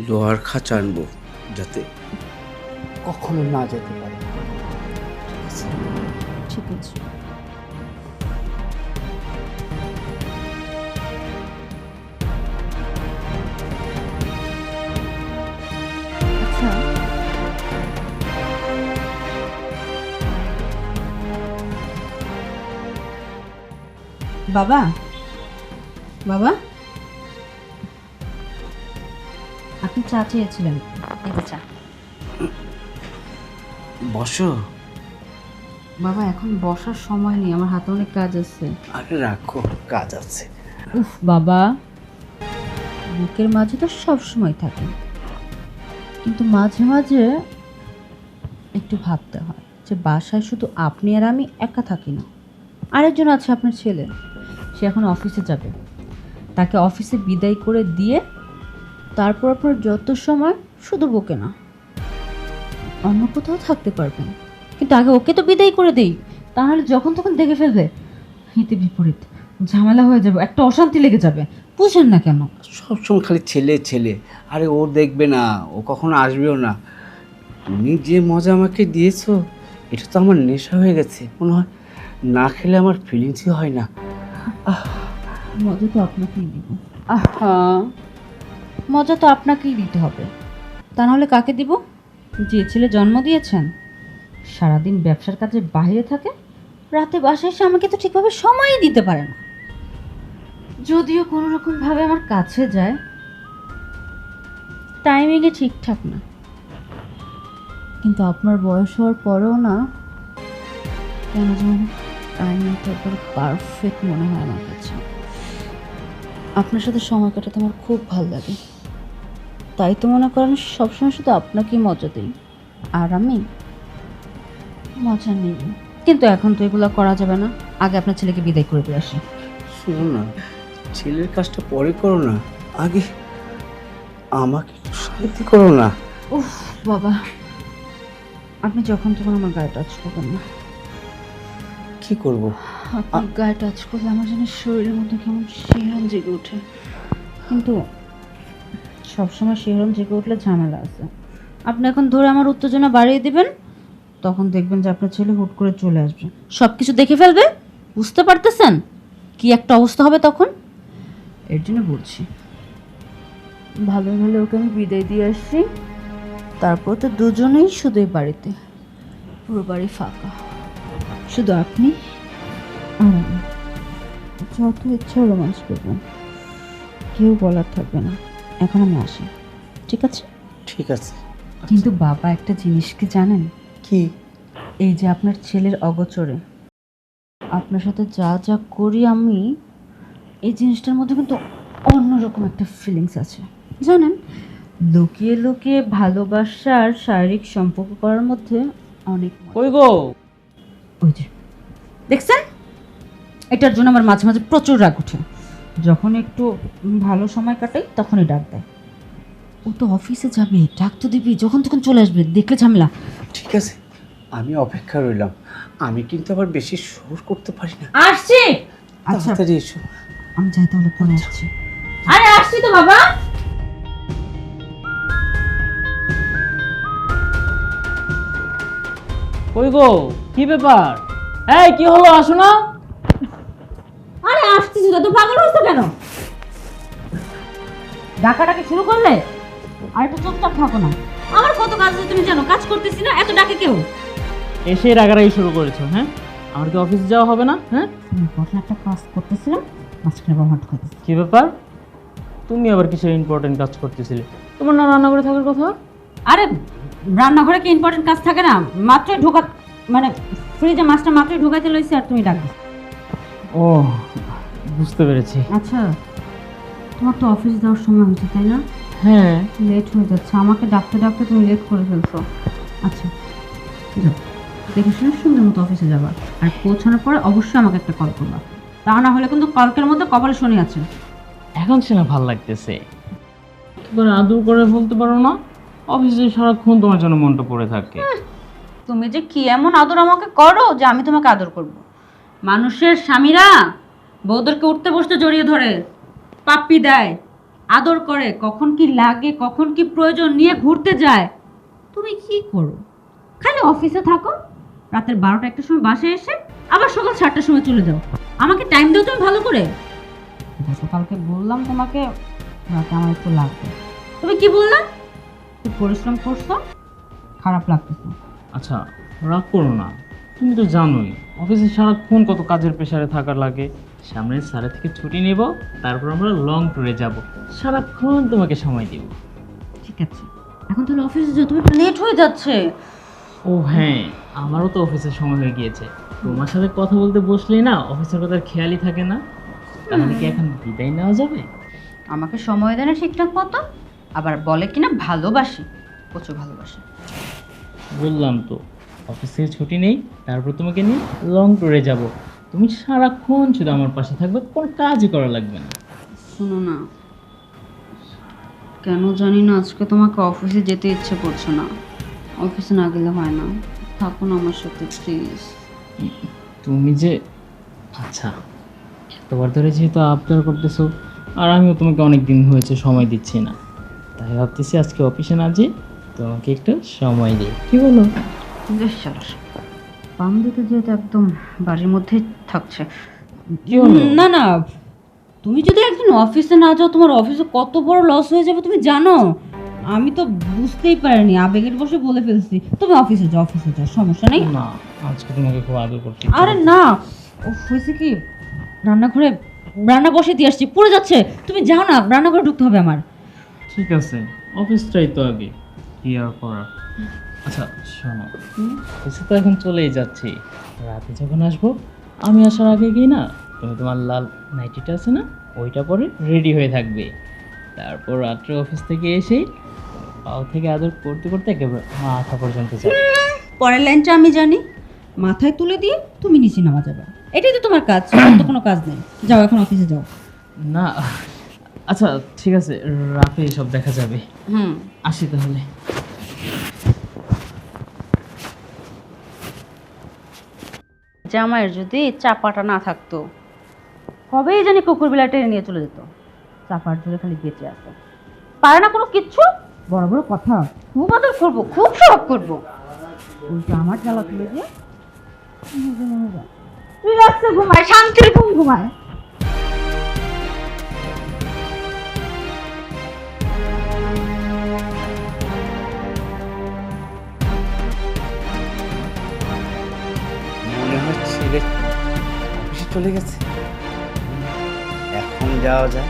লোহার খাঁচা আনবো যাতে কখনো না যেতে পারে। ঠিক আছে। আচ্ছা, বাবা, বাবা, আপনি চা চেয়েছিলেন, এই যে চা। বসো। বাবা, এখন বসার সময় নেই, আমার হাতে অনেক কাজ আছে। আরে রাখো, কাজ আছে। উফ বাবা, বুকের মাঝে তো সব সময় থাকে, কিন্তু মাঝে মাঝে একটু ভাবতে হয় যে বাসায় শুধু আপনি আর আমি একা থাকি না, আরেকজন আছে আপনার ছেলে। সে এখন অফিসে যাবে, তাকে অফিসে বিদায় করে দিয়ে তারপর আপনার যত সময় শুধু বকে না, অন্য কোথাও থাকতে পারবেন, কিন্তু আগে ওকে তো বিদায় করে দেই, তাহলে যখন তখন দেখে ফেলবে, হিতে বিপরীত ঝামেলা হয়ে যাবে, একটা অশান্তি লেগে যাবে। বুঝেন না কেন? সবসময় খালি ছেলে ছেলে। আরে ও দেখবে না, ও কখনো আসবেও না। তুমি যে মজা আমাকে দিয়েছো, এটা তো আমার নেশা হয়ে গেছে। মনে হয় না খেলে আমার ফিলিংসই হয় না। মজা তো আপনাকেই দিব। আহা, মজা তো আপনাকেই দিতে হবে, তা নাহলে কাকে দিব? যে ছেলে জন্ম দিয়েছেন সারাদিন ব্যবসার কাজে বাইরে থাকে, রাতে বাসায় এসে আমাকে তো ঠিকভাবে সময়ই দিতে পারে না। যদিও কোনো রকম ভাবে আমার কাছে যায়, টাইমিংয়ে ঠিকঠাক না, কিন্তু আপনার বয়স হওয়ার পরেও না কেন যেন টাইমিংটা একবার পারফেক্ট মনে হয় আমার কাছে। আপনার সাথে সময় কাটাতে আমার খুব ভালো লাগে, তাই তো মনে করেন সবসময় শুধু আপনাকেই মজা দিই, আর আমি মজা নিই। কিন্তু এখন তো এগুলো করা যাবে না, আগে আপনার ছেলেকে বিদায় করে দিয়ে আসি। শোনো না, ছেলের কাজটা পরে করো না, আগে আমাকে একটু শান্তি করো না। উফ বাবা, আপনি যখন তখন আমার গায়ে টাচ করবেন না। কি করব? আপনার গায়ে টাচ করলে আমার যেন শরীরের মধ্যে কেমন শিহরণ জেগে ওঠে, কিন্তু সবসময় শিহরণ জেগে উঠলে ঝামেলা আছে। আপনি এখন ধরে আমার উত্তেজনা বাড়িয়ে দিবেন, তখন দেখবেন যে আপনার ছেলে হুট করে চলে আসবে, সব কিছু দেখে ফেলবে। বুঝতে পারতেছেন কি একটা অবস্থা হবে তখন? এর জন্য বলছি, ভালো ভালো ওকে আমি বিদায় দিয়ে আসছি, তারপর তো দুজনেই শুধু এই বাড়িতে, পুরো বাড়ি ফাঁকা, শুধু আপনি আর আমি। যত ইচ্ছা রোমান্স করবেন, কেউ বলার থাকবে না। এখন আমি আসি, ঠিক আছে? ঠিক আছে। কিন্তু বাবা, একটা জিনিস কি জানেন? কি? এই যে আপনার ছেলের অগোচরে আপনার সাথে যা যা করি আমি, এই জিনিসটার মধ্যে কিন্তু অন্যরকম একটা ফিলিংস আছে, জানেন? লুকিয়ে লুকিয়ে ভালোবাসা আর শারীরিক সম্পর্ক করার মধ্যে অনেক কই গো? ওই যে দেখছেন, এটার জন্য আমার মাঝে মাঝে প্রচুর রাগ ওঠে, যখন একটু ভালো সময় কাটাই তখনই ডাক দেয়। ও তো অফিসে যাবে, ডাক তো দিবি, যখন তখন চলে আসবে, দেখলে ঝামেলা। ঠিক আছে, আমি অপেক্ষা রইলাম। আমি কিন্তু আবার বেশি শোর করতে পারি না। আসছি। আচ্ছা, তাড়াতাড়ি এসো। আমি যাই তাহলে, পরে আসছি। আরে আসছি তো বাবা। কই গো? কি ব্যাপার? এই কি হলো, আসো না। আরে আসছিস তো, পাগল হইছো কেন? ডাকাডাকি শুরু করলে? আর একটু চুপচাপ থাকো না, আমার কত কাজ আছে তুমি জানো, কাজ করতেছি না, এত ডাকে কেউ? এসে রাগারাগি শুরু করেছো? হ্যাঁ, আমার কি অফিসে যাওয়া হবে না? হ্যাঁ, কখন একটা কাজ করতেছিলাম, মাঝখানে বোমা ঢুকাই দিচ্ছি। কি ব্যাপার? তুমি আবার কিসের ইম্পর্টেন্ট কাজ করতেছিলে? তোমার না রান্না করে থাকার কথা? আরে রান্নাঘরে কি ইম্পর্টেন্ট কাজ থাকে না? মাত্রই ঢোকা, মানে ফ্রিজে মাছটা মাত্রই ঢোকাইতে লইছি আর তুমি ডাক দিছো। ও, বুঝতে পেরেছি। আচ্ছা, তোমার তো অফিস যাওয়ার সময় হয়েছে তাই না? হ্যাঁ, লেট হয়ে যাচ্ছে, আমাকে ডাকতে ডাকতে তুমি লেট করে ফেলছো। আচ্ছা যাও, দেখে শুনে সুন্দর মতো অফিসে যাবা, আর পৌঁছানোর পরে অবশ্যই আমাকে একটা কল করবা, তা না হলে কিন্তু কলকের মধ্যে কপালে শনি আছে। এখন সে না ভাল লাগতেছে, তোমার আদর করে বলতে পারো না? অফিসে সারাক্ষণ তোমার জন্য মনটা পড়ে থাকে। তুমি যে কি এমন আদর আমাকে করো যে আমি তোমাকে আদর করব? মানুষের স্বামীরা বউদেরকে উঠতে বসতে জড়িয়ে ধরে, পাপ্পি দেয়, আদর করে, কখন কি লাগে, কখন কি প্রয়োজন নিয়ে ঘুরতে যায়। তুমি কি করো? খালি অফিসে থাকো, রাতের 12টা 1টার সময় বাসায় এসে আবার সকাল 7টার সময় চলে যাও। আমাকে টাইম দাও তুমি ভালো করে। গতকালকে বললাম তোমাকে রাতে আমার একটু লাগবে, তুমি কি বললা? খুব পরিশ্রম করছো, খারাপ লাগতেছে। আচ্ছা রাগ করো না, তুমি তো জানোই অফিসে সারাক্ষণ কত কাজের প্রেশারে থাকা লাগে। সামনের স্যারের থেকে ছুটি নেব, তারপর আমরা লং ট্যুরে যাব, সারাক্ষণ তোমাকে সময় দেব। ঠিক আছে, এখন তাহলে অফিসে যাও, তুমি লেট হয়ে যাচ্ছে। ও হ্যাঁ, আমারও তো অফিসের সময় হয়ে গিয়েছে। তোমার সাথে কথা বলতে বসলেই না অফিসের কথা খেয়ালই থাকে না। তাহলে কি এখন বিদায় নেওয়া যাবে? আমাকে সময় দেয় না ঠিকঠাক মতো, আবার বলে কিনা ভালোবাসি, প্রচুর ভালোবাসে। বললাম তো অফিস থেকে ছুটি নেই, তারপর তোমাকে নিয়ে লং ট্যুরে যাব। তুমি সারাক্ষণ শুধু আমার পাশে থাকবে, কোনো কাজই করা লাগবে না। শোনো না, কেন জানি না আজকে তোমাকে অফিসে যেতে ইচ্ছে করছে না। অফিসে না গেলে হয় না, থাকো না আমার সাথে প্লিজ। তুমি যে আচ্ছা এতবার ধরে যেহেতু আবদার করতেছো, আর আমিও তোমাকে অনেক দিন হয়েছে সময় দিচ্ছি না, তাই ভাবতেছি আজকে অফিসে না যে তোমাকে একটু সময় দিই, কি বলো? বেশ চলো, পাম দিতে যেহেতু একদম বাড়ির মধ্যেই থাকছে। কি হলো? না না, তুমি যদি একদিন অফিসে না যাও তোমার অফিসে কত বড় লস হয়ে যাবে তুমি জানো। আমি তো বুঝতেই পারিনি, আবেগের বসে বলে ফেলছি। তুমি অফিসে যাও, অফিসে যাও, সমস্যা নেই। না, আজকে তোমাকে খুব আদর করতে আরে না, ও হয়েছে কি, রান্নাঘরে রান্না বসে দিয়ে আসছি, পুড়ে যাচ্ছে। তুমি যাও না, রান্নাঘরে ঢুকতে হবে আমার। ঠিক আছে, অফিসটাই তো আগে, কি আর করার। আচ্ছা শোনো, অফিসে তো এখন চলেই যাচ্ছি, রাতে যখন আসবো আমি আসার আগে গিয়ে না তুমি তোমার লাল নাইটিটা আছে না ওইটা পরে রেডি হয়ে থাকবে। তারপর রাত্রে অফিস থেকে এসেই পাও থেকে আদর করতে করতে একেবারে মাথা পর্যন্ত যাবে। পরের লাইনটা আমি জানি, মাথায় তুলে দিয়ে তুমি নিচে নামা যাবে, এটাই তো তোমার কাজ, অন্য কোনো কাজ নেই। যাও এখন অফিসে যাও। না আচ্ছা ঠিক আছে, রাতে এসব দেখা যাবে। আসি তাহলে। জামাইয়ের যদি চাপাটা না থাকতো, কবেই জানি কুকুর বিলা টেনে নিয়ে চলে যেত। চাপার জোরে খালি বেঁচে আছে, পারে না কোনো কিচ্ছু। বড় বড় কথা, খুব আদর করবো, খুব শখ করবো, উল্টো আমার জ্বালা তুলে দিয়ে রিল্যাক্সে ঘুমায়, শান্তির ঘুম ঘুমায়। মনে হয় ছেলে অফিসে চলে গেছে, এখন যাওয়া যায়।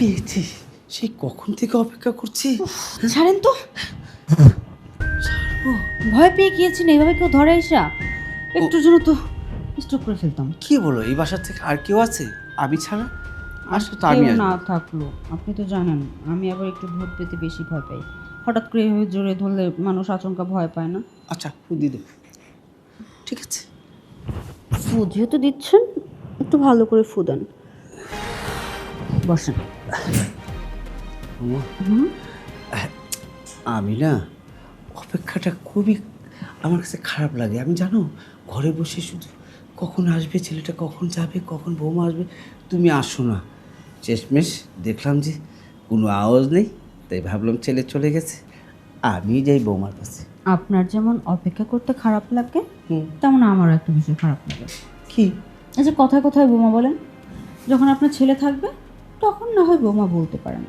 পেয়েছি, সেই কখন থেকে অপেক্ষা করছি। ছাড়েন তো, ভয় পেয়ে গিয়েছেন, এইভাবে কেউ ধরে এসা একটু জন্য তো স্ট্রোক করে ফেলতাম। কি বলো, এই বাসার থেকে আর কেউ আছে আমি ছাড়া? আসলে তো আমি কেউ আসবো। না থাকলো, আপনি তো জানেন আমি আবার একটু ভূত পেতে বেশি ভয় পাই। হঠাৎ করে এভাবে জোরে ধরলে মানুষ আচমকা ভয় পায় না। আচ্ছা ফুদি দেব, ঠিক আছে। ফু যেহেতু দিচ্ছেন, একটু ভালো করে ফু দেন। বসেন। আমি না অপেক্ষাটা খুবই আমার কাছে খারাপ লাগে। আমি জানো ঘরে বসে শুধু কখন আসবে ছেলেটা, কখন যাবে, কখন বৌমা আসবে, তুমি আসো না। শেষমেশ দেখলাম যে কোনো আওয়াজ নেই, তাই ভাবলাম ছেলে চলে গেছে, আমি যাই বৌমার কাছে। আপনার যেমন অপেক্ষা করতে খারাপ লাগে, তেমন আমারও একটা বিষয় খারাপ লাগে। কি? এই যে কথায় কথায় বৌমা বলেন, যখন আপনার ছেলে থাকবে তখন না হয় বৌমা বলতে পারেন,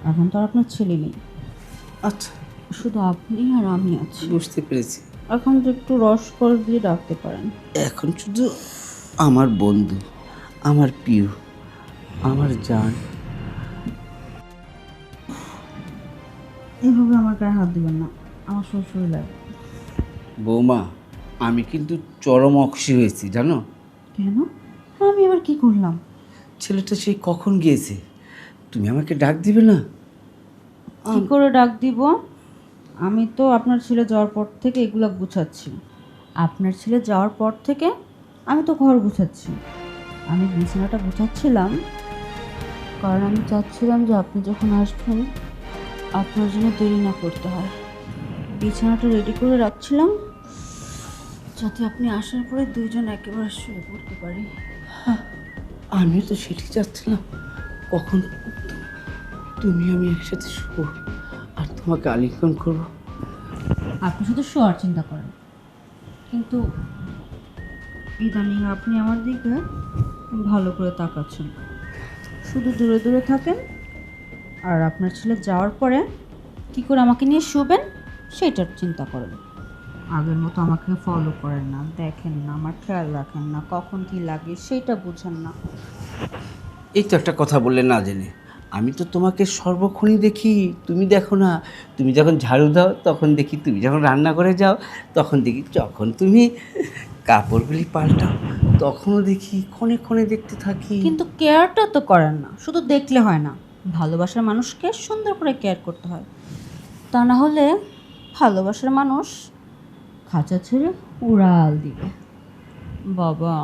এখন তো আর আপনার ছেলে নেই, আচ্ছা শুধু আপনি আর আমি আছি। বুঝতে পেরেছি। এখন তো একটু রস করে দিয়ে ডাকতে পারেন। এখন শুধু আমার বন্ধু, আমার প্রিয়, আমার জান। এভাবে আমার গায়ে হাত দিবেন না, আমার শ্বশুর লাগে। বৌমা আমি কিন্তু চরম অখুশি হয়েছি জানো। কেন? আমি আবার কি করলাম? ছেলেটা সেই কখন গিয়েছে, তুমি আমাকে ডাক দিবে না? কি করে ডাক দিব? আমি তো আপনার ছেলে যাওয়ার পর থেকে এগুলা গুছাচ্ছি। আপনার ছেলে যাওয়ার পর থেকে আমি তো ঘর গুছাচ্ছি। আমি বিছানাটা গুছাচ্ছিলাম কারণ আমি চাচ্ছিলাম যে আপনি যখন আসবেন আপনার জন্য দেরি না করতে হয়। বিছানাটা রেডি করে রাখছিলাম যাতে আপনি আসার পরে দুইজন একেবারে শুয়ে পড়তে পারি। আমিও তো সেটি চাচ্ছিলাম, কখন তুমি আমি একসাথে শুবো আর তোমাকে আলিঙ্গন করবো। আপনি শুধু শোয়ার চিন্তা করেন, কিন্তু ইদানিং আপনি আমার দিকে ভালো করে তাকাচ্ছেন। শুধু দূরে দূরে থাকেন আর আপনার ছেলে যাওয়ার পরে কী করে আমাকে নিয়ে শুবেন সেটার চিন্তা করেন। আগের মতো আমাকে ফলো করেন না, দেখেন না, আমার খেয়াল রাখেন না, কখন কি লাগে সেটা বুঝেন না। এই তো একটা কথা বললে না জেনে, আমি তো তোমাকে সর্বক্ষণই দেখি, তুমি দেখো না। তুমি যখন ঝাড়ু দাও তখন দেখি, তুমি যখন রান্না করে যাও তখন দেখি, যখন তুমি কাপড়গুলি পাল্টাও তখনও দেখি, ক্ষণে ক্ষণে দেখতে থাকি। কিন্তু কেয়ারটা তো করেন না, শুধু দেখলে হয় না। ভালোবাসার মানুষকে সুন্দর করে কেয়ার করতে হয়, তা না হলে ভালোবাসার মানুষ খাঁচা ছেড়ে উড়াল দিবে। বাবা,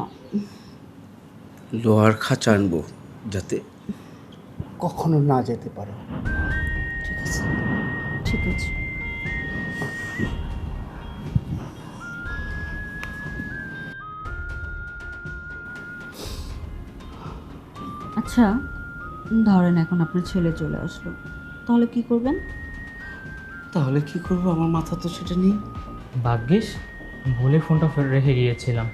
লোহার খাঁচা আনবো যাতে কখনো না যেতে পারো। ঠিক আছে? ঠিক আছে। আচ্ছা, ধরেন এখন আপনার ছেলে চলে আসলো, তাহলে কি করবেন? তাহলে কি করবো, আমার মাথা তো সেটা নেই। ভাগ্যিস ভুলে ফোনটা রেখে গিয়েছিলাম,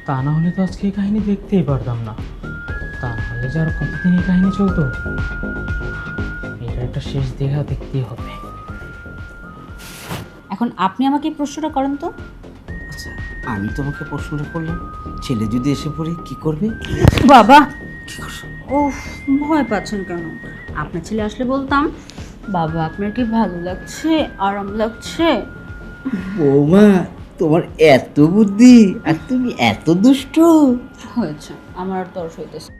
তা না হলে তো আজকে এই কাহিনী দেখতেই পারতাম না। তা নাহলে যে আরো কতদিন এই কাহিনী চলতো। এটা একটা শেষ দেখা দেখতেই হবে। এখন আপনি আমাকে এই প্রশ্নটা করেন তো। আচ্ছা, আমি তোমাকে প্রশ্নটা করলাম, ছেলে যদি এসে পড়ে কি করবে? বাবা, কি করছো? ওহ, ভয় পাচ্ছেন কেন? আপনার ছেলে আসলে বলতাম, বাবা আপনার কি ভালো লাগছে, আরাম লাগছে? বৌমা, তোমার এত বুদ্ধি আর তুমি এত দুষ্ট। হয়েছে, আমার আর তরস হইতেছে।